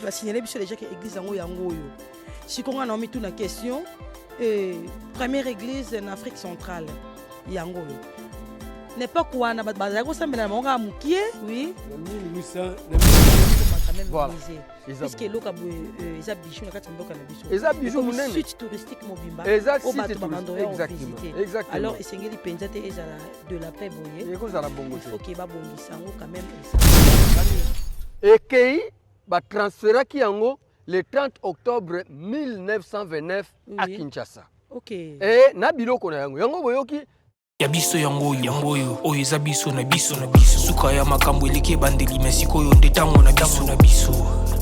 va signaler déjà que l'église en Yango. Si on a mis toute la question, première église en Afrique centrale, Yango. N'importe quoi, on a oui. Voilà. Parce que l'eau est bichou, les site touristique mobimba. Exactement. Alors, et c'est de la paix boyée. Il faut qu'il y ait quand même. Et qu'il va transférer le 30 octobre 1929 à Kinshasa. Ok. Et Nabilo Yango boyoki. Yabiso yango yo oyo eza biso na biso suka ya makambo eleke bandeli mesiko yo nde tango na biso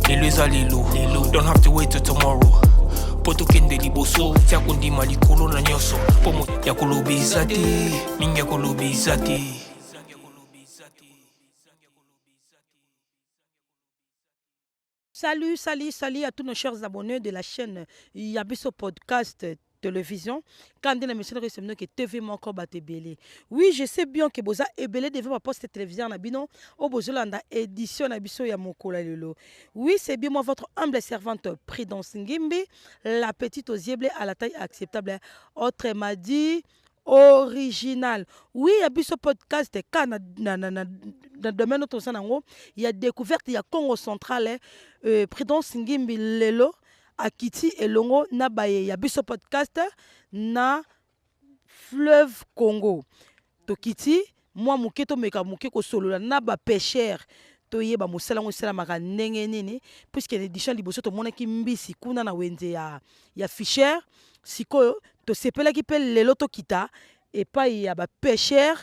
lelo eza lelo don't have to wait till tomorrow poto kende liboso tia kondima likolo na nyoso pomo ya kolobiza te mingi ya kolobiza te. Salut à tous nos chers abonnés de la chaîne Yabiso Podcast télévision quand on a mentionné que TV encore batébélé. Oui, je sais bien que boza ebélé devant ma poste télévision na bino au bozolanda édition na biso ya mokola lelo. Oui, c'est bien moi votre humble servante Prudence Ngimbi, la petite aux yeux à la taille acceptable. Autre m'a dit original. Oui, il y a biso podcast quand dans domaine autre sanango, il y a découverte il y a Congo central Prudence Ngimbi lelo Akiti elongo na baye ya biso podcast na fleuve Congo. Tokiti moi muketo meka mukeko solo na ba pêcheur to yeba musala ngosala maka ndenge nini puisque l'édition liboso to monaki mbisi kuna na wenze ya fisher sikoyo to sepela ki pe lelo to kita et pas ya ba pêcheur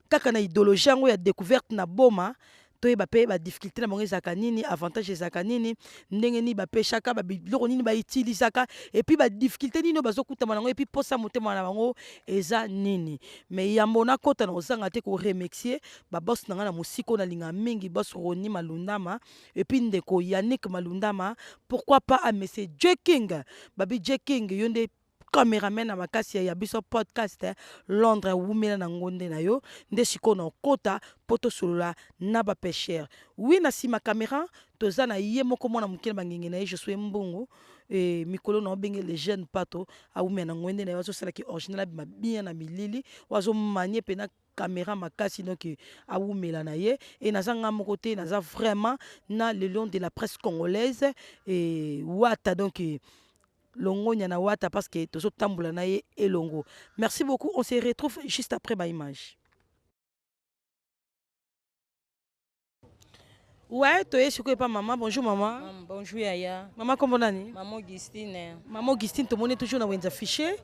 kaka na idéologie ngo ya découverte na boma. Toye ba pe ba difficulté na bango ezaka nini avantage ezaka nini ndenge ni ba peshaka ba biloko nini ba utilisaka et puis ba difficulté nini bazokuta manango et puis posa motema na bango eza nini mais yambo na kota na ozanga te ko remercier ba boss na ngana musiko na linga mingi boss Roni Malundama et puis ndeko Yannick Malundama pourquoi pas à monsieur J King babi J King yonde cameraman na makasi ya biso podcast Londres wumela na ngonde na yo nde siko na kota poto solola na ba pêcheur. Oui na sima caméra toza na ye moko mona mukele bangingi na je suis mbongo et mikolo na benge les jeunes pato a wumela na ngonde na yo so sala ki original bien na milili wazo manye pena caméra makasi donc a wumela na ye et na zanga moko te na za vraiment na le lion de la presse congolaise et wata donc Longo Nyana Wata parce que tozo tamboula na ye et longo. Merci beaucoup. On se retrouve juste après ma image. Ouais, toi es pas maman. Bonjour maman. Bonjour Yaya. Maman comment nani? Maman Augustine. Maman Augustine, tout le monde est toujours dans wenza fiché.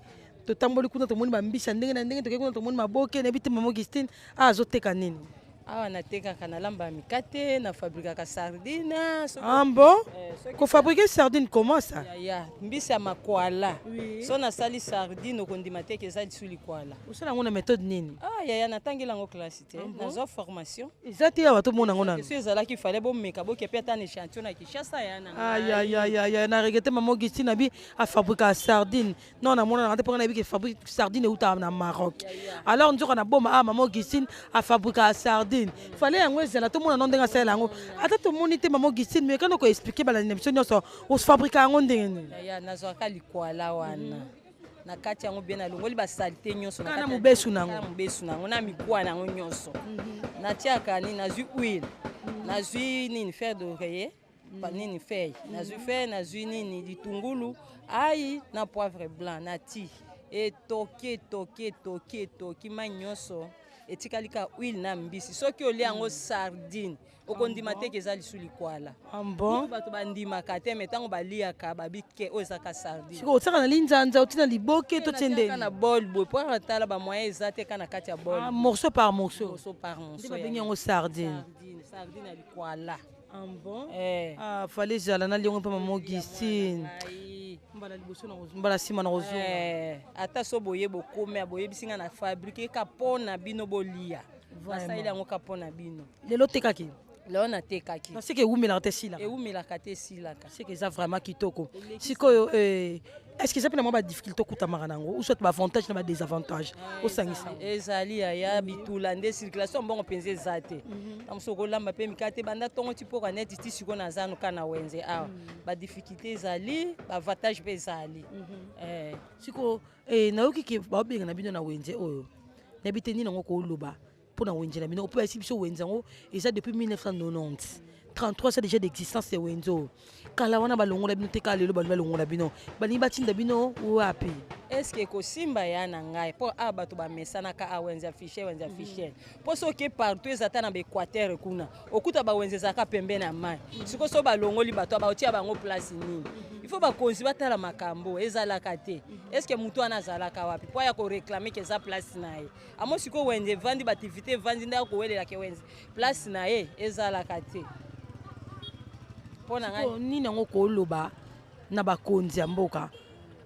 To tamboli kuna to monde ba mbisa ndenge na ndenge to kuna to monde maboke na biti maman Augustine azoteka nini? Awa natekaka na lamba mikate na fabrikaka sardine. Ah bon? Ko fabriquer sardine comment ça? Ya mbisi ya makwala. So na sali sardine okondima te ke sali suli kwala. Osala ngona méthode nini? Ah ya natangela ngo classe te. Nazo formation. Ezati ya bato mona ngona. Parce que ezalaki fallait bo meka bo ke peta na échantillon na Kinshasa ya na. Aïe na regretté maman Augustine abi a fabriquer sardine. Non na mona na te pour na bi ke fabrique sardine uta na Maroc. Alors nzo na boma maman Augustine a fabriquer sardine. Fallait en wese tout le monde ndenge sala ngo ata to monite maman Augustine mais quand on expliquer bala émission nyonso on se fabrique ngo ndenge ya nazwaka likwala wana na kati yango bien na longoli ba salté nyonso na kati mubesu nango na mikwa nango nyonso na tiaka ni nazwi huile nazwi nini fer d'oreiller pa nini feuille nazwi fer nazwi nini litungulu ai na poivre blanc na ti et toki ma nyonso etikalika huile na mbisi soki oli yango sardine okondima te ke ezali suli kwala. Ah bon? Bato bandimaka te mais tango baliaka babike oyo ezaka sardine. Siko otsaka na linzanza otina liboke to tende. Na bol boy po atala ba moyen ezate kana kati ya bol. Ah morceau par morceau. Morceau par morceau. Ba bengi yango sardine. Sardine ali kwala. Ah bon? Ah fallait jala na liongo pa maman Augustine. Mbala sima na rozo. Ata so boye bokome aboye bisinga na fabrique ka pona bino bolia. Basali yango ka pona bino. Lelo tekaki. lelo natekaki c'est que ewumelaka te silaka ewumelaka te esilaka c'est que eza vraiment kitoko sikoyo est-ce que eza mpe na mwa badifficulté okutamaka nango ou soit baavantage na badésavantage osangisa ezali ya bitula nde circulation mbongo mpenza eza te na mosu okolamba mpe mikala te banda ntongo ti mpoka neti ti sikoyo naza noka na wenze awa badifficulté ezali baavantage mpe ezali sikoyo nayoki ke baobenga na bino na wenze oyo nayebi te nini yango kooloba mpo na wenze na bino opo yasi biso wenze yango eza depuis 1990 33 c'est déjà d'existence ya wenze oyo kala wana balongola bino te kala lelo bali balongola bino balingi batinda bino wapi eske kosimba ya na ngai mpo awa bato bamesanaka a wenze affiche mpo soki partout eza ta na baéquateur kuna okuta bawenze ezalaka pembeni ya mai sikoyo so balongoli bato baotia bango place nini ifo bakonzi batala makambo ezalaka te eske motu wana azalaka wapi mpo aya koreklame ke eza place na ye amo sikoyo wenze evandi baaktivité evandi nde akowelelaka wenze place na ye ezalaka te nini yango kooloba na bakonzi ya mboka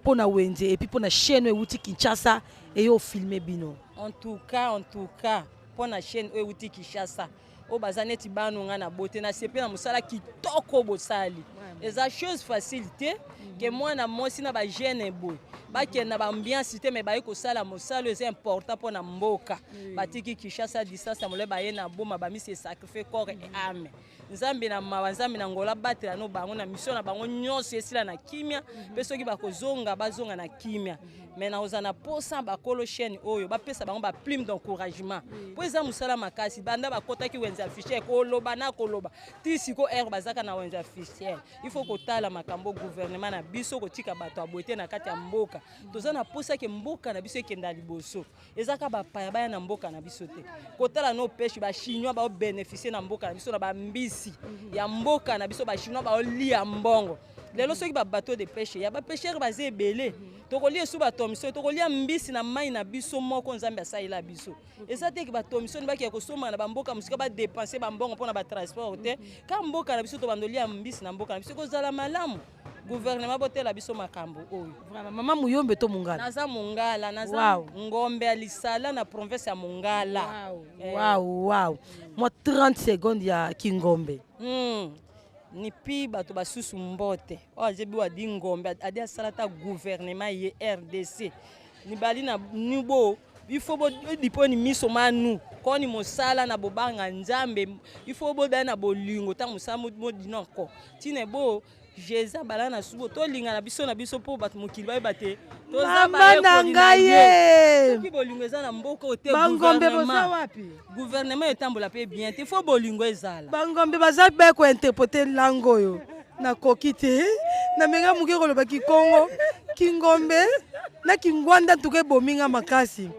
mpo na wenze epuis mpo na chaîne oyo euti kinshasa eyo ofilme bino en tout cas mpo na chaîne oyo euti kinshasa oyo baza neti banonga na bote na sepe na mosala kitoko bosali eza chose facile te ke mwana mwasi na bajeune boye bakende na baambiance te me baye kosala mosala eza important mpo na mboka batiki kinshasa distance ya molai baye na boma bamisi esacrifie corps et âme nzambe na mawa nzambe na ngola batela no bango na mission na bango nyonso esila na kimia mpe soki bakozonga bazonga na kimia me naoza na posa bakolo chaîne oyo bapesa bango baplume d'encouragement mpo eza mosala makasi banda bakotaki wenze affichiere koloba na koloba ti siko ere bazaka na wenze affichiere il faut kotala makambo gouvernement na biso kotika bato abote na kati ya mboka toza na posa ke mboka na biso ekenda liboso ezaka bapaya baya na mboka na biso te kotala no peshe bachinois baobénéficie na mboka na biso na bambisi ya mboka na biso bachinois baolia mbongo lelo soki babateau de pêche ya bapêcheur baza ebele tokolia esu batomiso tokolia mbisi na mai na biso moko nzambe asalela biso eza teke batomiso ni baki ya kosomba na bamboka mosika badepense bambongo mpona batransport te ka mboka na biso tobandolia mbisi na mboka na biso kozala malamu gouvernement botela biso makambo oyo mama muyombe to mongala naza mongala naza ngombe ya lisala na province ya mongala wow moi 30 secondes ya kingombe ni pi bato basusu mbote oyo azebi wadi ngombe adi asala ta gouvernement ye RDC ni bali na nibo ifo bodiponi miso manu koni mosala na bobanga nzambe ifo bodana na bolingo ta mosala modinoko tine bo Jésus bala na subo to linga na biso po bato mokili bayeba te toza na ngai ye soki bolingo eza na mboka ote bangombe boza wapi gouvernement etambola pe bien te fo bolingo ezala bangombe baza be ko interpréter langue oyo na koki te na menga muke koloba kikongo kingombe na kingwanda tuke bominga makasi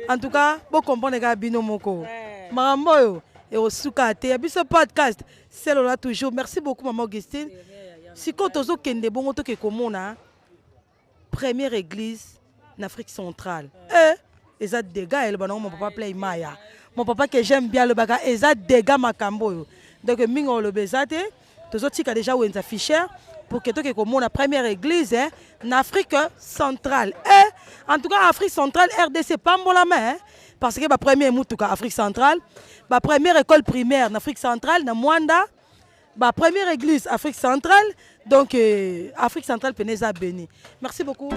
en tout cas bo comprendre ka bino moko makambo oyo eosuka te ya biso podcast c'est là toujours merci beaucoup maman Augustine. Si quand on kende bongo to ke komona première église en Afrique centrale eza dégâts le bana mon papa play maya mon papa que j'aime bien le baga eza dégâts makambo donc mingo le bezate tozo tika déjà wenza ficher pour que to ke komona première église en Afrique centrale en tout cas Afrique centrale RDC pambola main parce que ba premier mutuka Afrique centrale ba première école primaire en Afrique centrale na Mwanda. Bah, première église Afrique centrale, donc Afrique centrale Peneza béni. Merci beaucoup.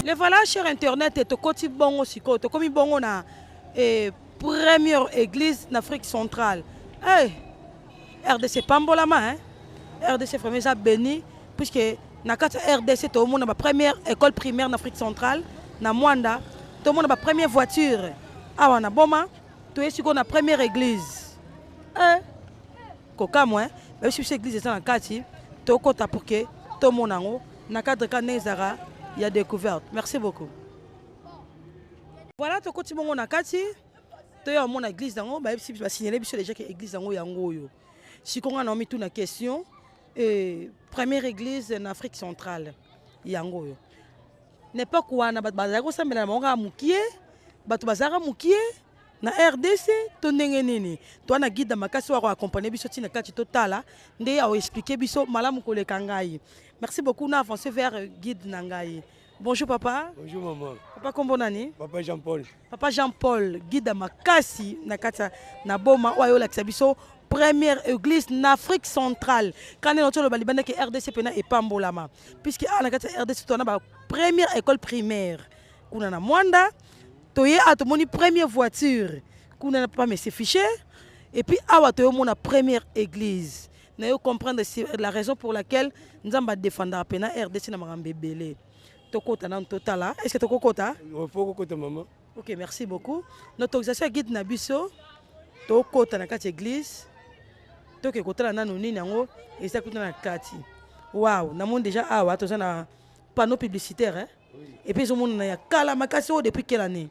Le voilà, cher internet, tu côté bongo siko, tu comme bongo na première église en Afrique centrale. RDC Pambolama, RDC Peneza béni, puisque na kati RDC tout le monde a première école primaire en Afrique centrale na Mwanda tout le monde a première voiture awa na boma to esi ko na première église koka moi même si cette église est na kati to kota pour que tout le monde ngo na cadre ka nezara ya découverte. Merci beaucoup. Voilà to koti bongo na kati to ya mon église ngo ba si ba signaler biso déjà que église ngo yango yo si ko nga na mi tout na question première église en Afrique centrale yango yo n'époque wana bato bazaka kosambela na bango mukie bato bazaka mukie na RDC to ndenge nini to na guide makasi wa accompagner biso tina kati totala nde ya expliquer biso malamu koleka ngai Merci beaucoup. On a avancé vers Guide Nangaye. Bonjour papa. Bonjour maman. Papa comment nani? Papa Jean-Paul. Papa Jean-Paul, guide Makasi, Nakata, Naboma, Oyo Laksabiso, première église en Afrique centrale. Quand on a le Balibanda qui RDC Pena et Pambolama. Puisque à la RDC, on a la première école primaire. On a Mwanda, Toye a tout mon première voiture. On n'a pas mes fichiers. Et puis, à la première église. Nous comprendre la raison pour laquelle nous avons défendu la Pena RDC na Bébélé. Est-ce que tu as kota? Maman. Ok, merci beaucoup. Notre organisation guide Nabiso, tu as kota na kati église, tu as kota na nani nango, et ça kota na kati. Waouh, nous avons déjà un panneau publicitaire, hein? Et puis nous avons un kala makasi depuis quelle année?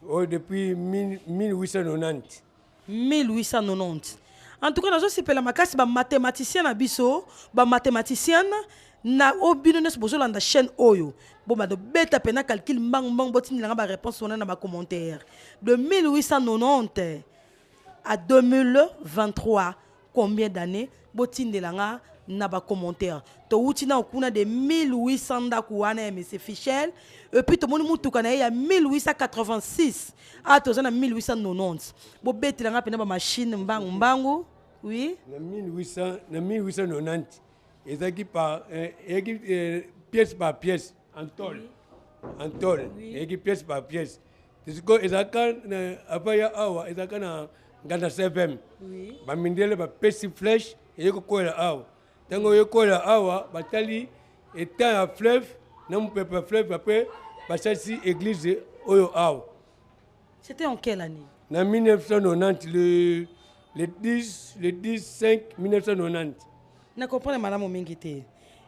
Oh, depuis 1890. 1890. En tout cas, nous avons la makasi ba mathématicien Nabiso, ba mathématicienne. Na obino nes bozo landa chaîne oyo bon ba de beta pena calcul mbang botini nga ba réponse on na ba commentaire de 1890 à 2023 combien d'années botini langa na ba commentaire to utina okuna de 1800 ndakuana mais c'est fichel et puis to moni mutuka na ya 1886 à to na 1890 bo beti langa pena ba machine mbangu oui na 1890 et par pièce par pièce en tôle et pièce par pièce c'est que ezaka na apaya awa ezaka na nganda 7m ba mindele ba pesi flèche et ko kola awa tango yo kola awa batali étant à fleuve na mpepe fleuve après ba chasi église oyo awa. C'était en quelle année? Na 1990 le 10/5 1990. Na comprendre madame Omingité.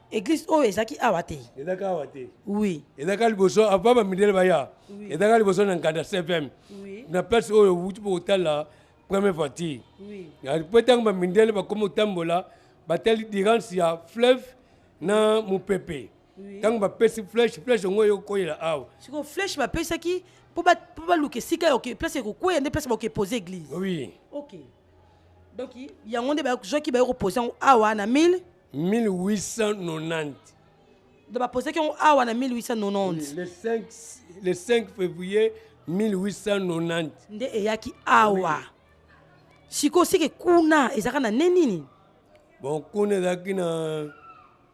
Église o ezaki awate. Ezaka awate. Oui. Ezaka liboso avant ba midele baya. Ezaka liboso na nganda 7m. Oui. Na place o wuti po tala première partie. Oui. Ya peut-être ba midele ba komo tambola ba tali dirance ya fleuve na mupepe. Tant ba pesi flèche ngoyo koyela awa. Siko flèche ba pesa ki pour ba luke sika OK place ko koya place ba poser église. Oui. OK. Donc il y a un des gens qui va reposer en 1890. De va poser en 1890. Le 5 février 1890. Nde eyaki awa. Siko sike kuna ezaka na neni? Bon kuna ezaki na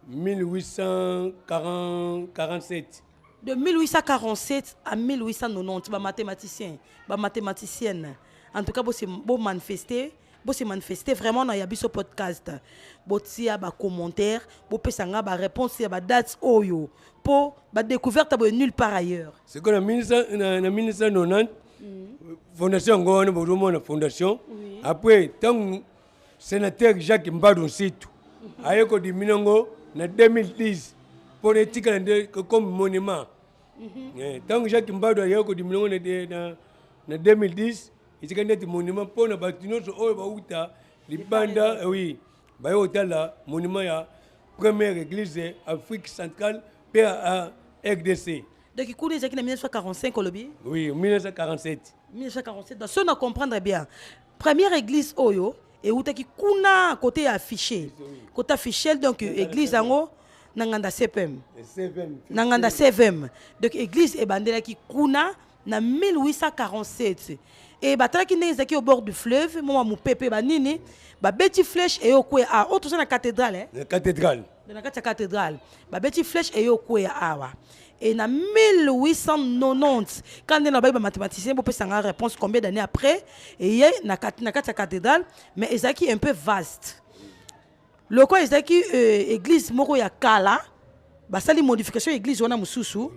1847. De 1847 à 1890 ba mathématicien, ba mathématicienne. En tout cas, bon manifester vraiment dans Yabiso podcast. Botia ba commentaire, bo pesanga ba réponse ya ba dates oyo pour ba découverte ba nulle part ailleurs. C'est que en 1990 fondation ngone bodomo na fondation. Après tant sénateur Jacques Mbadou Situ ayeko di minongo na 2010 pour éthique comme monument. Tant Jacques Mbadou ayeko di minongo na 2010 il y a des monuments pour les bâtiments les bandes, oui, monument la première église Afrique centrale, PA RDC. Donc, il y a 1945 au lobby? Oui, 1947. 1947, donc, si on comprendre bien, première église Oyo, et où qui kuna côté affiché. Côté affiché, donc, église en Nanganda CPM. Nanganda CVM. Donc, église et bandela qui kuna na 1847. Et batala qui n'est au bord du fleuve, moi mon pépé banini, ba beti flèche et au kwe a autre na cathédrale La cathédrale. De la cathédrale. Ba beti flèche et au kwe awa. Et na 1890 quand on a ba mathématicien pour peut une réponse combien d'années après et y a na cathédrale mais ezaki un peu vaste. Le quoi ezaki église moko ya kala, ba sali modification église wana mususu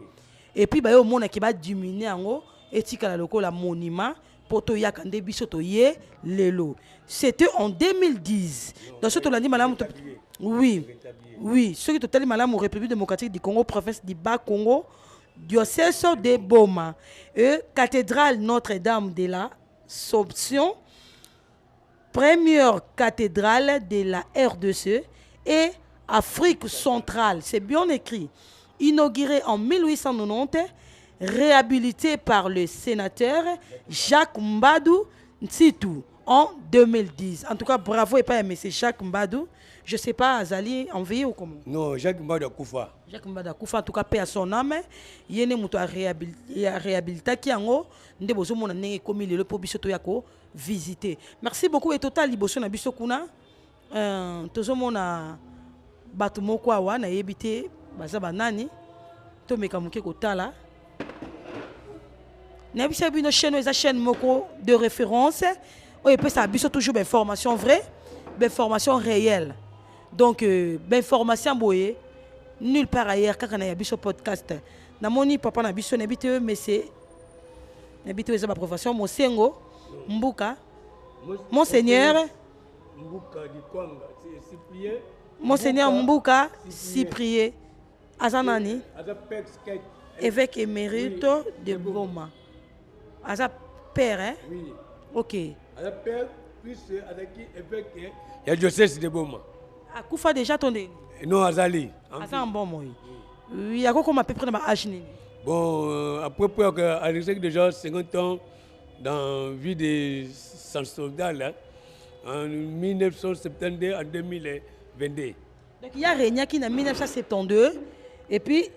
et puis ba yo mona ki ba diminuer ango etika la loko la monument. C'était en 2010. Dans ce que tu as dit, madame. Oui, oui. Ce que tu as dit, madame, République démocratique du Congo, province du Bas-Congo, diocèse de Boma, et cathédrale Notre-Dame de la Somption, première cathédrale de la RDC et Afrique centrale. C'est bien écrit. Inaugurée en 1890. Réhabilité par le sénateur Jacques Mbadou Ntsitu en 2010. En tout cas, bravo et pas à M. Jacques Mbadou. Je ne sais pas, Azali, en vie ou comment? Non, Jacques Mbadou a Koufa. Jacques Mbadou a Koufa, en tout cas, paix à son âme. Il y a un réhabilité qui en haut. Nous avons commis le pour biso yako visiter. Merci beaucoup et total liboso na biso kuna. Tozo mona batu moko awa na yebite baza banani. To meka muke kotala. Na biso bino chaîne eza chaîne moko de référence. Et puis ça biso toujours des informations vraies, des informations réelles. Donc information boye nulle part ailleurs kaka na biso podcast. Na moni papa na biso na bite mais c'est na bite eza ba profession Mosengo Mbuka Monseigneur Mbuka di Kwanga Cyprien. Monseigneur Mbuka Cyprien Azanani Azapexket évêque émérite de Goma. Aza père hein? Oui. OK. Azapère plus Azaki évêque il y a diocèse de Boma. Akoufa déjà tonné. Non Azali. Aza un bon moi. Oui, à quoi comme à peu près dans ma âge ni. Bon, à peu près à l'exemple déjà 50 ans dans la vie des soldats là, en 1972 à 2022. Donc il y a régné qui en 1972 et puis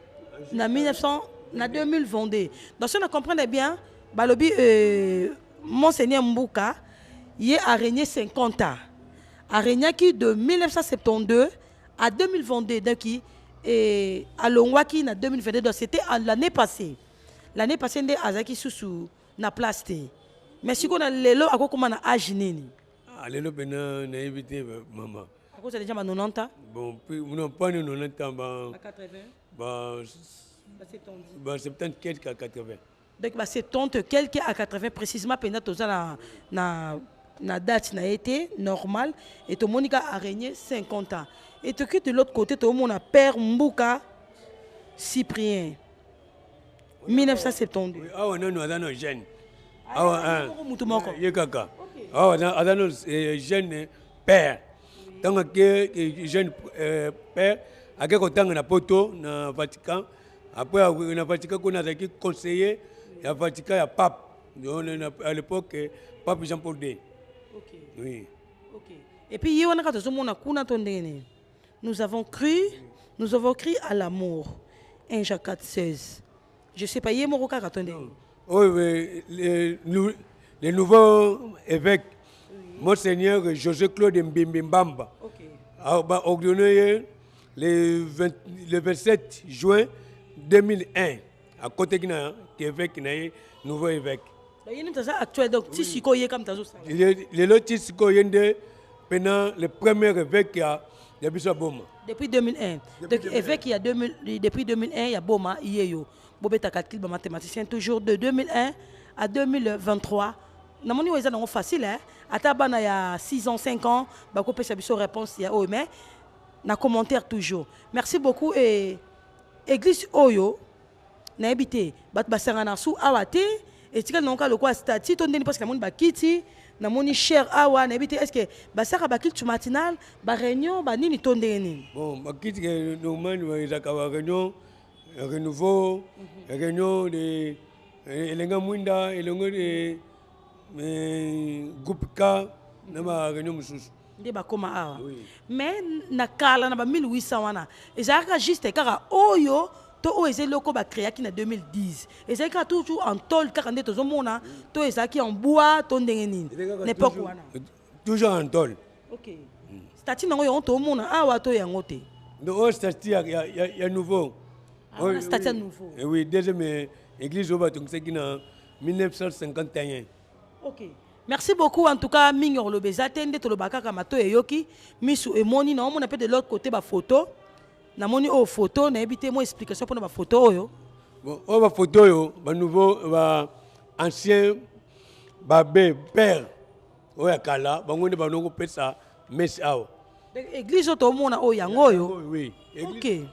en 2022. Donc si on comprend bien, balobi Monseigneur Mbuka, il a régné 50 ans. A régné qui de 1972 à 2022 donc et à Longwaki en 2022 donc c'était l'année passée. L'année passée ndé azaki sous na place té. Mais si on a lelo à quoi comment na âge nini? Ah lelo bena na évité maman. À cause déjà 90 ans. Bon, non pas 90 ans bah 80. Bah 70 quelques à 80. Donc bah 70 quelques à 80 précisément pendant tout ça na date n'a été normale et tout le monde a régné 50 ans. Et tout de l'autre côté tout le monde a père Mbuka Cyprien 1972. Ah on a nos jeunes. Ah ouais. Kaka. Ah on a nos jeunes père. Tant que jeune père a quelque temps na poto na Vatican. Après na Vatican qu'on a qui conseiller à Vatican à pape. À l'époque pape Jean-Paul II. OK. Oui. OK. Et puis on a quand on a kuna tondene. Nous avons cru à l'amour. 1 Jacques 4:16. Je sais pas hier mon roca tondene. Oui, les nouveaux évêques, Monseigneur José Claude Mbimbamba, a ordonné le 27 juin 2001, à côté de l'évêque, nouveau évêque. Il y a actuel, donc si tu connais comme ça. Les lotis qui sont pendant le premier évêque qui a Boma. Depuis 2001. Donc évêque depuis 2001, il y a Boma, il y a yo. Bobeta calcul mathématicien toujours de 2001 à 2023. Na moni weza non facile hein. Ata bana ya 6 ans, 5 ans, ba ko pesa biso réponse ya oh mais na commentaire toujours. Merci beaucoup et église Oyo na habité bat basanga na sou awate et tika non ka le quoi statut ton deni parce que na moni ba kiti na moni cher awa na habité est-ce que basaka ba kiti matinal ba réunion ba nini ton deni. Bon ba kiti que normalement weza ka réunion renouveau réunion de elenga mwinda elengo de groupe K na ba réunion mususu nde bakoma awa mais na kala na ba 1800 wana ezalaka juste kaka oyo to oyo ezaloko ba créaki na 2010 ezalaka toujours en tôle kaka nde tozomona to ezalaki en bois to ndenge nini n'époque wana toujours en tôle. OK statut nango yo tomona awa to yango te no statut ya nouveau. Ah, statut nouveau. Oui, deuxième église au Batungse qui en 1951. OK. Merci beaucoup en tout cas Mingor Lobeza tende to lobaka kamato eyoki misu emoni na omona pe de l'autre côté ba photo. Na moni o photo na ebité mo explication pour na ba photo oyo. Bon, o ba photo yo ba nouveau ba ancien ba père oya kala bangonde banongo pesa messe awo. Église to omona o yango yo. Oui. OK.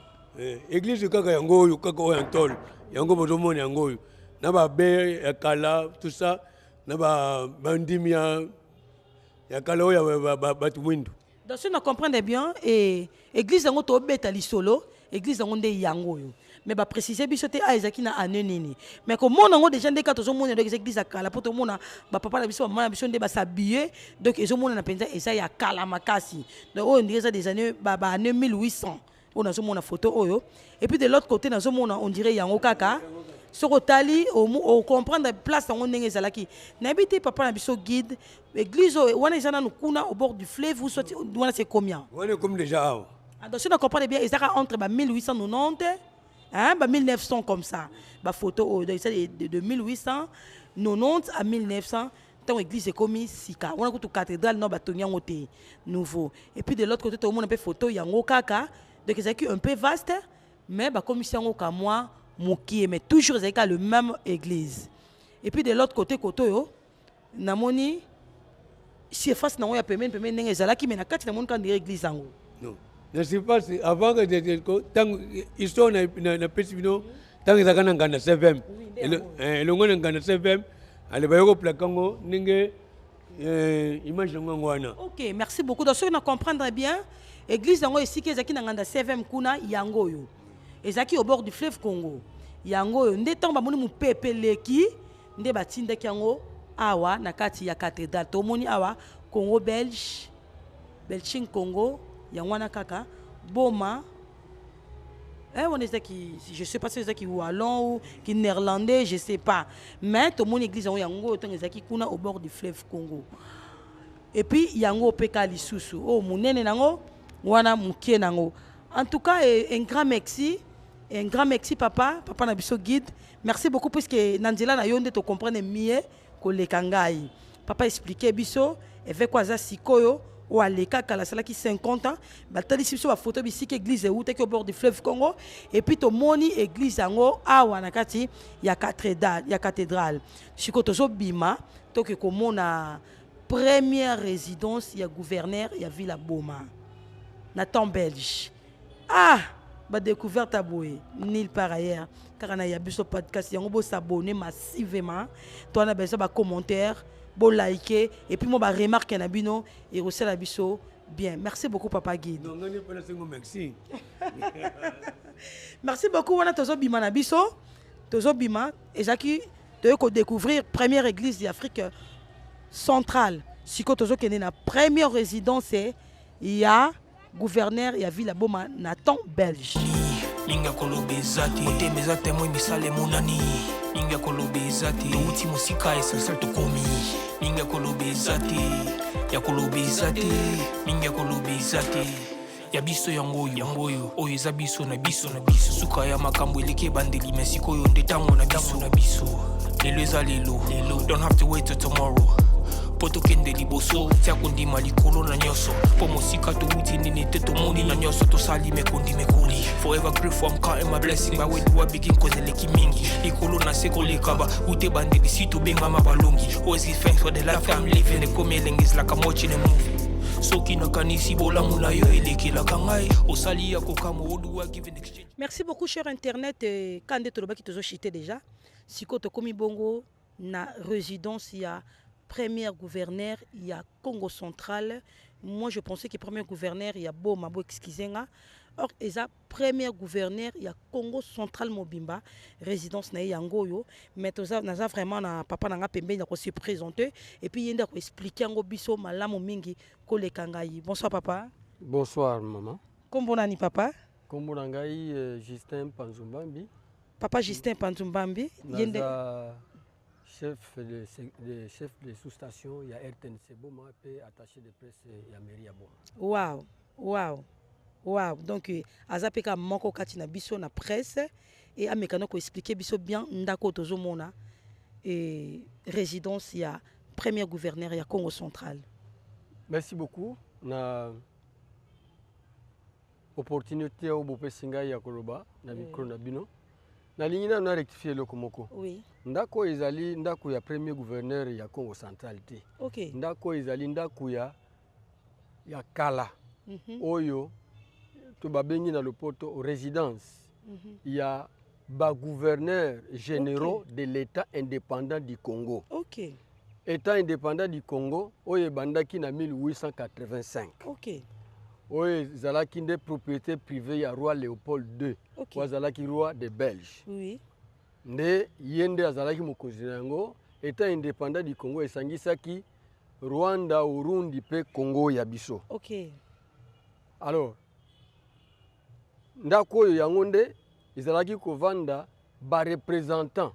Église kaka yango oyo kaka oyo antol yango bozomona yango oyo na ba be ya kala tout ça na ba bandimi ya kala oyo batu mwindu. Donc si on comprend bien et église yango to beta lisolo église yango nde yango yo mais ba préciser biso te a ezaki na année nini mais comme mon ngo déjà ndeka tozo mona donc église à kala poto mona ba papa na biso maman na biso nde ba s'habiller donc ezo mona na penza eza ya kala makasi donc on dirait ça des années ba année 1800 on a zo mona photo oyo et puis de l'autre côté na zo mona on dirait yango kaka soko tali o comprendre place yango ndenge ezalaki nabité papa na biso guide église wana ezana no kuna au bord du fleuve ou soit wana c'est combien on est comme déjà donc si on comprend bien ezaka entre 1890 hein 1900 comme ça ba photo de 1890 à 1900 tant église est comme sika on a toute cathédrale no batonia ngote nouveau et puis de l'autre côté tout le monde un peu photo yango kaka donc ezaki un peu vaste mais ba commission ngo ka moi Mouki, mais toujours avec le même église. Et puis de l'autre côté, Kotoyo, Namoni, si face na ya pemene nenge zalaki mais na kati na mon kan église ango. Non. Je sais pas si avant que tant histoire na petit vino tant que zakana ngana 7m. Et le ngona ngana 7m, ale bayoko plakango nenge image ngo wana. OK, merci beaucoup. Donc ceux qui comprendre bien, église ango ici que zaki na nganda 7m kuna yango yo. Ezaki au bord du fleuve Congo. Yango nde tamba moni mu pepe leki nde batinda yango awa na kati ya cathédrale. To moni awa Congo belge Belching Congo yango na kaka boma on est qui je sais pas si c'est qui wallon ou qui néerlandais je sais pas mais to moni église yango tant ezaki kuna au bord du fleuve Congo. Et puis yango peka lisusu o munene nango wana mukie nango. En tout cas un grand merci. Un grand merci papa na biso guide. Merci beaucoup puisque Nandela na yonde to comprendre mieux que les kangai. Papa expliquait biso et fait quoi ça sikoyo ou aleka kala sala qui 50 ans. Batali biso ba photo bisi que église où te au bord du fleuve Congo et puis to moni église yango awa na kati ya cathédrale. Siko tozo bima to ke komona première résidence ya gouverneur ya Ville Boma. Nathan Belge. Ah ba découverte à Boé, nulle part ailleurs. Car on a biso podcast, on peut s'abonner massivement. Toi on a besoin de commentaires, bon liker et puis moi ba remarque na bino et aussi la biso bien. Merci beaucoup papa guide. Non, non, pas merci. Merci beaucoup on a tozo bima na biso, tozo bima et jaki de découvrir première église d'Afrique centrale. Siko tozo kene na première résidence il y a gouverneur ya Ville Boma Nathan Belge. Linga kolobezati otemezate moi misale monani linga kolobezati uti musika esel to komi linga kolobezati ya kolobezati linga kolobezati ya biso yango oyo eza biso na biso suka ya makambo eleke bandeli mesiko yo ndetango na biso lelo eza lelo don't have to wait till tomorrow poto kende liboso tia kondima likolo na nyoso po mosika to uti nini te to moni na nyoso to sali me kondi me koli forever grateful I'm counting my blessing by way do I begin kozeleki mingi likolo na seko lekaba ute bandeli sito benga mabalongi always give thanks for the life I'm living the coming is like I'm watching a movie soki na kanisi bola mula yo elekela kangai osali ya kokamo odu wa give in exchange. Merci beaucoup cher internet kande to lobaki tozo chité déjà siko to komi bongo na résidence ya premier gouverneur, il y a Congo central. Moi, je pensais que premier gouverneur, il y a Boma, excusez-moi. Or, il y a premier gouverneur, il y a Congo central Mobimba, résidence na Yangoyo. Mais tout ça, nous vraiment na papa nanga pembe na ko se présenter et puis il y a expliquer ngo biso malamu mingi ko le kangai. Bonsoir papa. Bonsoir maman. Kombo nani papa? Kombo nangai Justin Panzumbambi. Papa Justin Panzumbambi. Chef de sous-station, il y a RTNC Boma et attaché de presse, il y a Mairie Boma. Wow. Donc, Azapeka Moko Katina Biso na presse et Amekano ko expliquer Biso bien Ndako Tozomona et résidence, il y a premier gouverneur, il y a Congo central. Merci beaucoup. Na opportunité au Bopé Singa ya Koloba, na micro na bino. Na ligne na rectifier le komoko. Oui. Ndako ezali ndako ya premier gouverneur ya Congo central te. OK. Ndako ezali ndako ya kala. Oyo to babengi na lopoto résidence. Il y a ba gouverneurs généraux de l'État indépendant du Congo. OK. État indépendant du Congo oyo bandaki na 1885. OK. Oyo zalaki nde propriété privée ya roi Léopold II. Ok. oyo azalaki roi de Belge. Oui. Nde ye nde azalaki mokonzi na yango. État indépendant du Congo esangisaki Rwanda, Urundi pe Congo ya biso. Ok. Alors, ndako oyo yango nde ezalaki kovanda ba représentant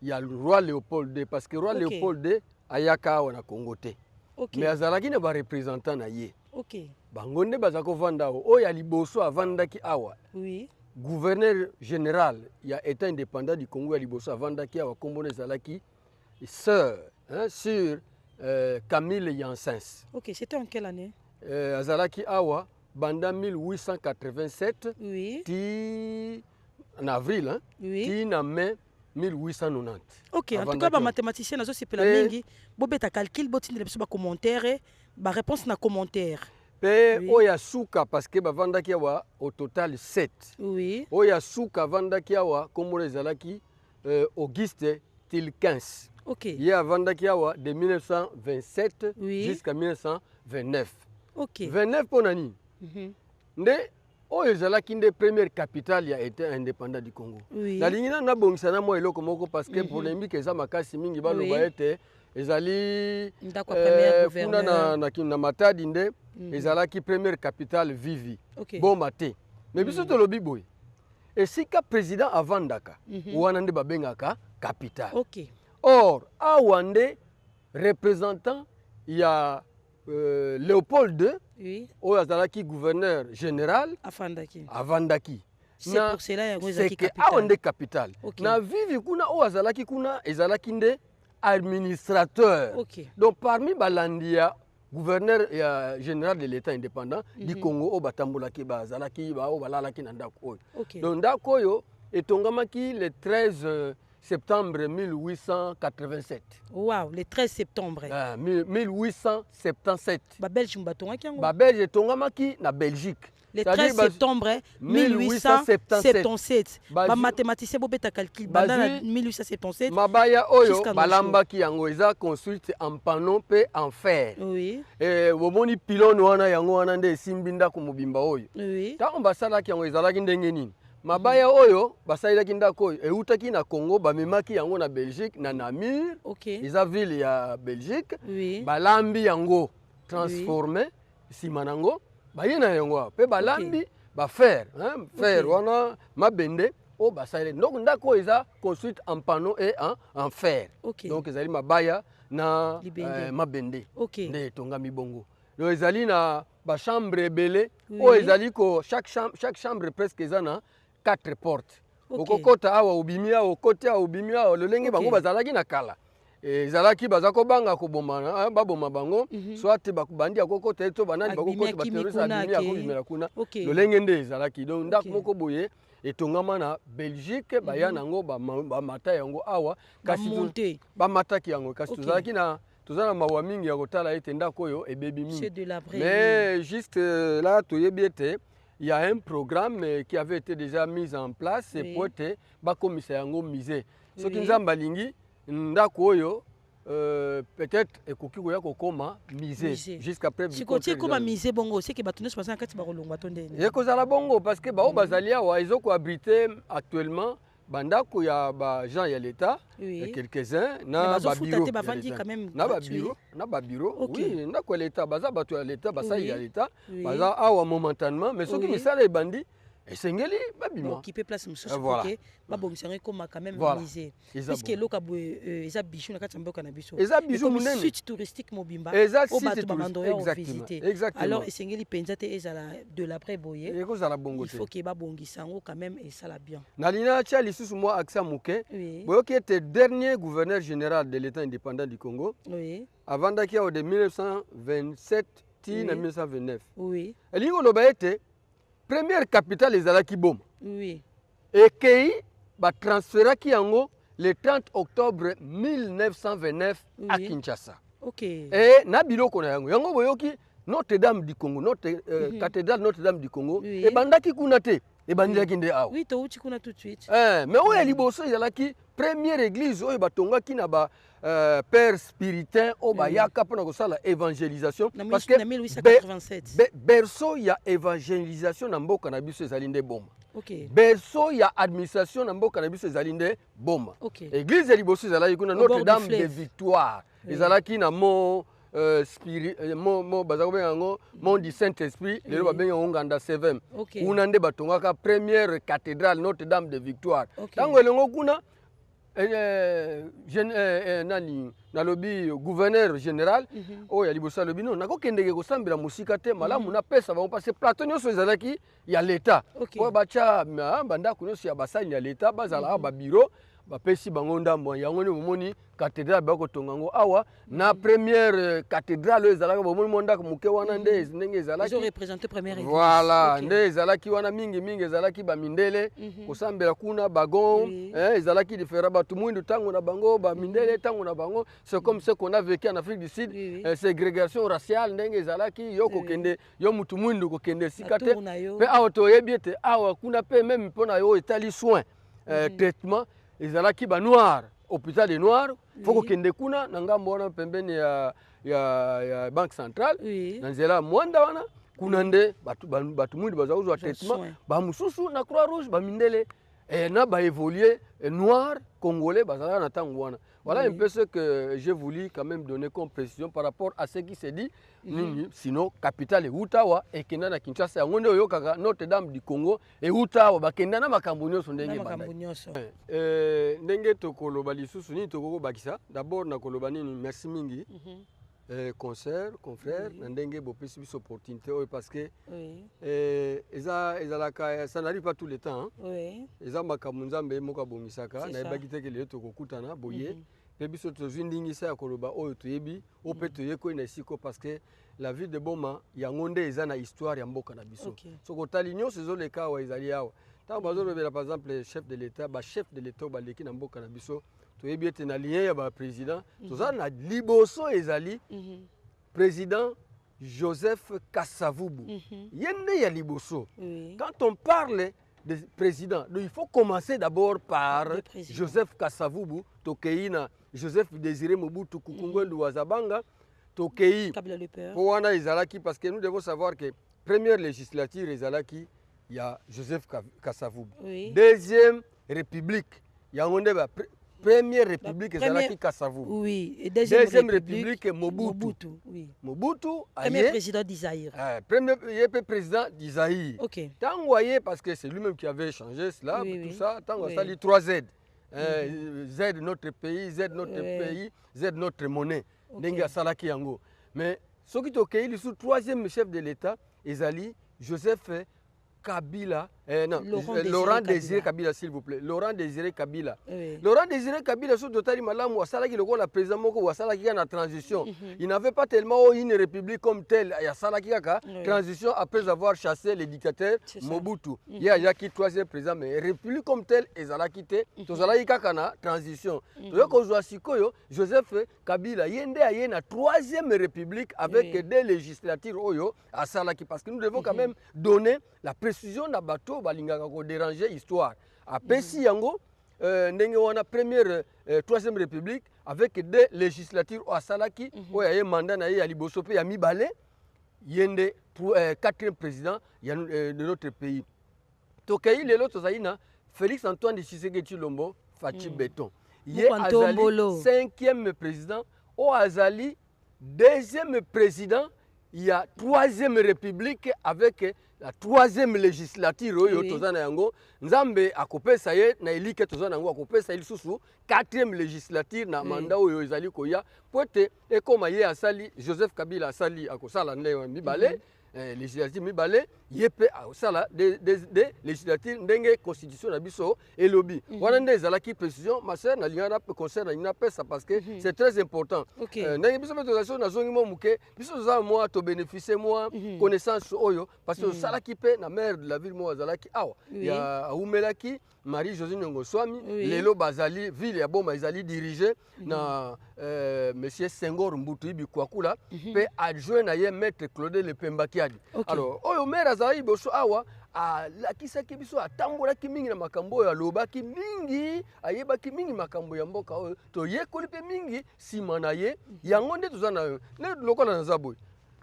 ya roi Léopold II parce que roi Ok. Léopold II ayaka awa na Congo te. Ok. Mais azalaki na ba représentant na ye. Ok. Bango nde baza kovanda oyo ya liboso avandaki awa. Oui. Gouverneur général ya état indépendant du Congo ya liboso avandaki awa kombo ezalaki sœur sur Camille Yansens. Ok, c'était en quelle année? Azalaki awa banda 1887 Oui. ti en avril Oui. ti na mai 1890. Ok, en tout Avandaki cas, awa. les mathématiciens, ils ont Eh. mingi. Bobé ta calcul, botin de commentaire, ba réponse na commentaire. Pe Oui. oya suka parce que bavandaki awa au total 7. Oui. Oya suka vandaki awa kombo ezalaki Auguste Tilkens. Ok. Ye avandaki awa de 1927 Oui. jusqu'à 1929. Ok. 29 pona nini? Mhm. Nde oyo ezalaki nde première capitale ya état indépendant du Congo. Oui. Nalingi na nabongisa na mwa eloko moko parce que polémique eza makasi mingi baloba Oui. ete ezali Ndako ya premier kuna na Matadi nde ezalaki première capitale vivi. Ok. Boma te. Mais biso tolobi boye. Esika président avandaka wana nde babengaka capitale. Ok. Or awa nde représentant ya Léopold II Oui. oyo azalaki gouverneur général Afandaki. avandaki. C'est pour cela que c'est que capitale. awa nde capitale. Ok. Na vivi kuna oyo azalaki kuna ezalaki nde administrateur. Ok. Donc parmi balandi ya gouverneur ya général de l'état indépendant du Congo oyo batambolaki bazalaki oyo balalaki na ndako oyo. Ok. Donc ndako oyo etongamaki le 13 septembre 1887. Wow, le 13 septembre. 1877. Ba Belge mbatonga kiango. Babelge etongamaki na Belgique. Le C'est-à-dire 13 septembre 1877. Ba mathématicien bobeta calcul banda 1877. Mabaya oyo Jusqu'à nos balambaki yango eza construite en panneau pe en fer. Oui. Bomoni pylône wana yango wana nde esimbi ndako mobimba oyo. Oui. Ntango basalaki yango ezalaki ndenge nini? Mabaya oyo basalaki ndako oyo eutaki na Congo bamemaki yango na Belgique na Namur. Ok. Eza ville ya Belgique. Oui. Balambi yango transformé sima nango baye na yango pe balambi ba fer fer wana mabende o basale donc ndako eza construite en panneau et en fer. Ok. Donc ezali mabaya na Libende. mabende Ok. nde tongami bongo. Donc ezali na ba chambre ebele o ezali ko chaque chambre presque eza na 4 portes. Ok. Okokota awa obimi awa okoti awa obimi awa lolenge bango bazalaki na kala. Ezalaki baza kobanga kobomana baboma bango soit bakubandi akokota eto banani bakokota baterroriste abimi akobimela kuna lolenge nde ezalaki donc ndako moko boye etongama na Belgique baya nango bamata yango awa kasi bamataki yango kasi tozalaki na tozana mawa mingi ya kotala ete ndako oyo ebebi mingi mais juste là toyebi ete il y a un programme qui avait été déjà mis en place pour ete bakomisa yango musée soki nzambe alingi ndako oyo peut-être ekoki koya kokoma musée jusqu'à preuve du contraire. Si koma musée bongo c'est que batunes passant kati ba kolongwa to ndene. Ekozala bongo parce que bao bazali awa ezoko abriter actuellement bandako ya ba gens ya l'état quelques-uns na ba bureau na ba bureau oui ndako ya l'état baza bato ya l'état basali ya l'état baza awa momentanément mais soki misala ebandi esengeli babima occuper place mususu ok babongisa koma quand même musée puisque loka eza bijou na kati mboka na biso eza bijou munene site touristique mobimba o bato bamando ya visiter alors esengeli penza te ezala de l'après boye ekozala bongo te il faut que babongisa ngo quand même esala bien nalina tia lisusu mwa accent moke boyoki ete dernier gouverneur général de l'état indépendant du Congo avandaki awa de 1927 ti na 1929 elingi koloba ete première capitale ezalaki boma. Oui. Ekei batransferaki yango le 30 octobre 1929 à Kinshasa. Ok. Et na biloko na yango. Yango boyoki Notre-Dame du Congo, notre cathédrale Notre-Dame du Congo. Et bandaki kuna te. Et bandaki nde awa. Oui, to uchi kuna tout de suite. Mais oyo liboso ezalaki première église oyo batongaki na ba père spiritain o bayaka pona kosala évangélisation parce que 1887 berceau ya évangélisation na mboka na biso ezali nde boma. Ok. berceau ya administration na mboka na biso ezali nde Boma. Ok. Église ya liboso ezalaki kuna Au bord Notre-Dame du de fleuve. Victoire. Ezalaki na mo spirit mo bazako benga mont du Saint-Esprit lelo babenga nganda 7. Ok. Kuna nde batongaka première cathédrale Notre-Dame de Victoire. Ok. Tango elongo kuna nani nalobi gouverneur général oyo ya liboso alobi non nakokendeke kosambela mosika te malamu napesa bango parce que plateau nyonso ezalaki ya leta oyo batya bandako nyonso ya basali ya leta bazalaka babiro bapesi bango ndambo yango nde bomoni cathédrale bakotonga yango awa na première cathédrale oyo ezalaka bomoni mo ndako moke wana nde ndenge ezalaki voilà nde ezalaki wana mingi ezalaki bamindele kosambela kuna bagon ezalaki différent bato mwindu ntango na bango bamindele ntango na bango c'est comme ce qu'on a vécu en Afrique du Sud ségrégation raciale ndenge ezalaki yo kokende yo mutu mwindu kokende esika te mpe awa toyebi ete awa kuna mpe meme mpona yo etali soin traitement ezalaki ba noir hôpital de noir foko kende kuna na ngambo wana pembeni ya banque centrale na nzela mwanda wana kuna nde batu mwindu bazakuzwa traitement ba mususu na croix rouge ba mindele na ba évoluer noir congolais bazalaka na tango wana. Voilà un peu ce que j'ai voulu quand même donner comme précision par rapport à ce qui s'est dit. Sinon, capitale est Outawa et Kenda na Kinshasa. On est au Notre-Dame du Congo et Outawa. Bakenda na makambunyo son ndenge bandai. Ndenge tokoloba lisusu ni tokoko bakisa. D'abord na kolobani ni merci mingi. Concert, confrère, ndenge bopesi biso opportunité parce que ça n'arrive pas tout le temps. Eza makambo nzambe moko bomisaka na ebaki te ke le tokokutana boye. Pe biso tozwi ndingisa ya koloba oyo toyebi ope toyeko na siko parce que la ville de Boma yango nde eza na histoire ya mboka na biso. Soko tali nyonso ezoleka awa ezali awa. Tant bazolobela par exemple chef de l'État, chef de l'État baleki na mboka na biso toyebi ete na lien ya ba président toza na liboso ezali président Joseph Kasavubu. Yende ya liboso. Quand on parle de président, il faut commencer d'abord par Joseph Kasavubu, Tokeina, Joseph Désiré Mobutu Kukungwendu Wazabanga, Tokei, Powana Izalaki, parce que nous devons savoir que première législature Izalaki, il y a Joseph Kasavubu. Deuxième république, il y a première république Izalaki Kasavubu. Oui, et deuxième république Mobutu. Mobutu, premier président d'Isaïr. Premier président d'Isaïr. Ok. Tant voyez, parce que c'est lui-même qui avait changé cela, tout ça, tant on s'allie 3 Z. Z notre pays, Z notre pays, Z notre monnaie. Denga Salaki Yango. Mais ce qui est OK, il est sous 3e chef de l'État, Ezali, Joseph Kabila, Laurent Désiré Kabila, s'il vous plaît. Laurent Désiré Kabila. Laurent Désiré Kabila, sous Totali Malam, Wassalaki, le président Moko, Wassalaki en transition. Il n'avait pas tellement une république comme telle. Il y a Salaki transition après avoir chassé les dictateurs Mobutu. Il y a Yaki, 3e président, mais république comme telle, ils ont quitté. Tozalaki Kakana, transition. Joseph Kabila, Yende a une 3e république avec des législatures Oyo à Salaki. Parce que nous devons quand même donner la précision na bateau balingaka ko déranger histoire après si yango ndenge wana première 3e république avec des législatures au Salaki oya ye mandat na ye ya liboso pe ya mibale yende 4e président de notre pays tokei lelo tozaina Félix Antoine Tshisekedi Tshilombo Fachi Beton ye azali 5e président o azali 2e président. Il y a 3e république avec la 3e législature oyo tozana yango nzambe akopesa ye na elike tozana yango akopesa ye lisusu 4e législature na mandat oyo ezali koya pote ekoma ye asali Joseph Kabila asali akosala nde mibale législative mibale yepe asala de législative ndenge constitution na biso elobi wana nde ezalaki précision ma sœur na lingana concerne na pesa parce que c'est très important ndenge biso autorisation na zongi mo muke biso za moi to bénéficier moi connaissance oyo parce que salaki pe na maire de la ville mo azalaki awa ya umelaki Marie-Josée Nyongo Swami lelo bazali ville ya Boma ezali dirigé na monsieur Senghor Mbutu Ibikwakula pe adjoint na ye maître Claude Lepembakiadi. Alors oyo maire azali boso awa lakisaki biso atambolaki mingi na makambo oyo alobaki mingi ayebaki mingi makambo ya mboka oyo toyekoli pe mingi nsima na ye yango nde toza na yo nde lokola na zaboyi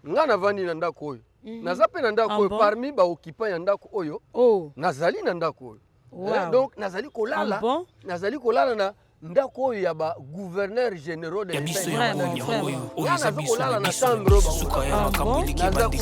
nga navandi na ndako oyo naza pe na ndako oyo parmi baoccupant ya ndako oyo nazali na ndako oyo donc nazali kolala na ndako oyo ya ba gouverneur généraux de l'État naza kolala na chambre gouverneur général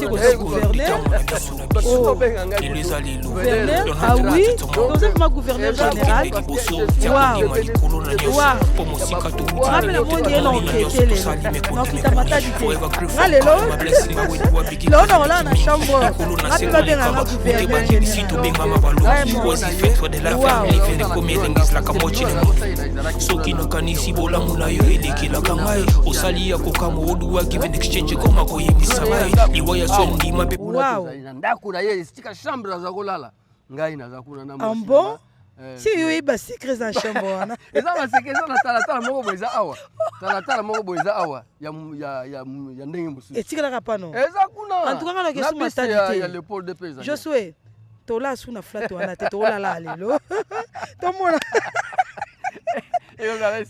soki nakanisi bolamu na yo elekelaka ngai osali ya kokama oduwa given exchange koma koyebisa ngai liwa ya so ndima mpe na ndako na ye esika chambre aza kolala ngai naza kuna na mosima si yoyeba secret za chambre wana eza basecret eza na talatala moko boye eza awa talatala moko boye eza awa ya ndenge mosusu etikalaka pano eza kuna en tout cas ngana kesu matadi te ya Léopold de Pesa Josué tola su na flat wana te tolala lelo tomona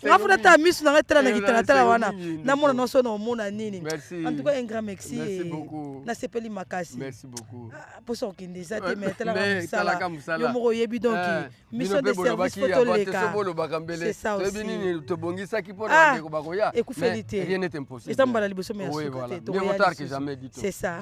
ngafuna ta misu nanga tala na kitalatala wana namona noso na omona nini en tout cas un grand merci nasepeli makasi poso okende eza te mais talaka mosala yo moko oyebi donc mission de service po toleka c'est ça aussi tobongisaki mpo na bandeko bakoya ekufeli te eza mbala liboso mais c'est ça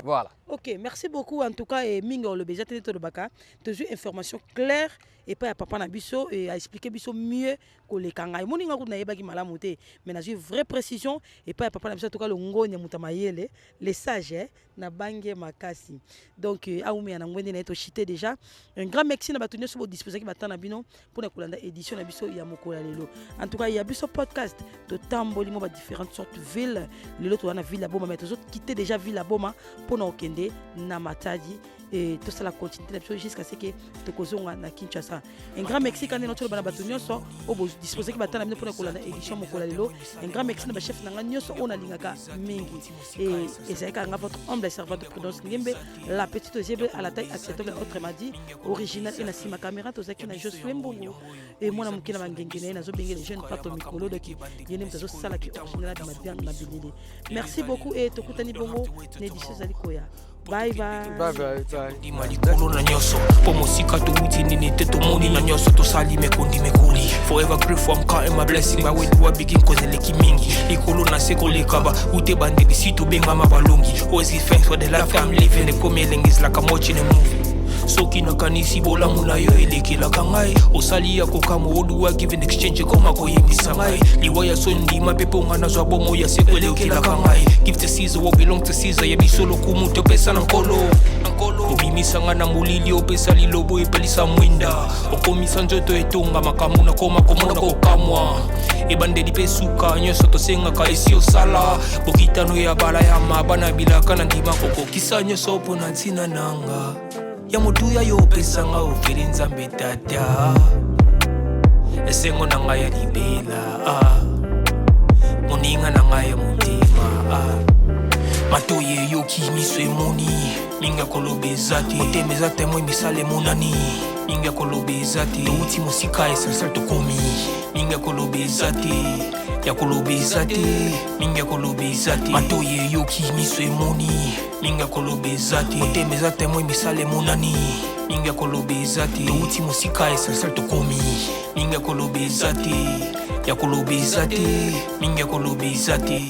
voilà ok merci beaucoup en tout cas et mingi olobi eza te tolobaka tozwi information claire et pas ya papa na biso et a expliquer biso mieux koleka ngai moninga kuna yebaki malamu te mais na vraie précision et pas ya papa na biso to ka longonya mutamayele les sages na bange makasi donc aumi ya ngwende na to chité déjà un grand merci na batunyo so disposer ki batana bino pour na kolanda édition na biso ya mokola lelo en tout cas ya biso podcast to tamboli mo ba différentes sortes villes lelo to na ville ya Boma mais to quitter déjà ville ya Boma pour na okende na Matadi et tout ça la continuité jusqu'à ce que te kozonga na Kinshasa. Un grand merci quand notre bana batu nyonso o bo disposer ki batana pour na édition mokola lelo. Un grand merci na ba chef na nyonso on alingaka mingi et c'est ka nga votre humble servant de Prudence Ngembe la petite Ozebe à la taille acceptable autre m'a dit original et na sima caméra to zaki na Josué Mbongo et moi na mukina bangengene na zo bengele jeune pato mikolo de ki yene mtazo sala ki original na bien na bilili. Merci beaucoup et to kutani bongo n'édition zali koya. Bye bye. Bye bye. Malikolo na nyoso pomosika to uti nini te to moni na nyoso to sali mekondi mekuli forever grateful I'm counting my blessing by way to begin kozeleki mingi ikolo na seko lekaba ute bande bisito benga mabalongi always give thanks for the life I'm living the coming is like I'm watching a movie soki nakanisi bolamu na yo elekelaka ngai osali ya kokama oduwa given exchange koma koyebisa ngai liwa ya so ndima mpe mponga nazwa bomo ya seko elekelaka ngai give to Caesar what belong to Caesar yebisolo kumu topesa na nkolo obimisanga na molili opesa lilobo epelisa mwinda okomisa nzoto etonga makambo na koma komona kokamwa ebandeli mpe suka nyonso tosengaka esi osala bokitano ya bala ya mabana bilaka na ndima kokokisa nyonso mpo na ntina nanga ya motuya yo opesanga ofeli nzambe tata esengo na ngai ya libela moninga na ngai ya motema matoye yoki miso emoni minga koloba eza te motema eza temoi misala emonani minga koloba eza te touti mosika essentiel tokomi minga koloba eza te ya koloba eza te minga koloba eza te matoye yoki miso emoni minga koloba eza te motema eza temoi misala emonani minga koloba eza te touti mosika essentiel tokomi minga koloba eza te ya koloba eza te minga koloba eza te.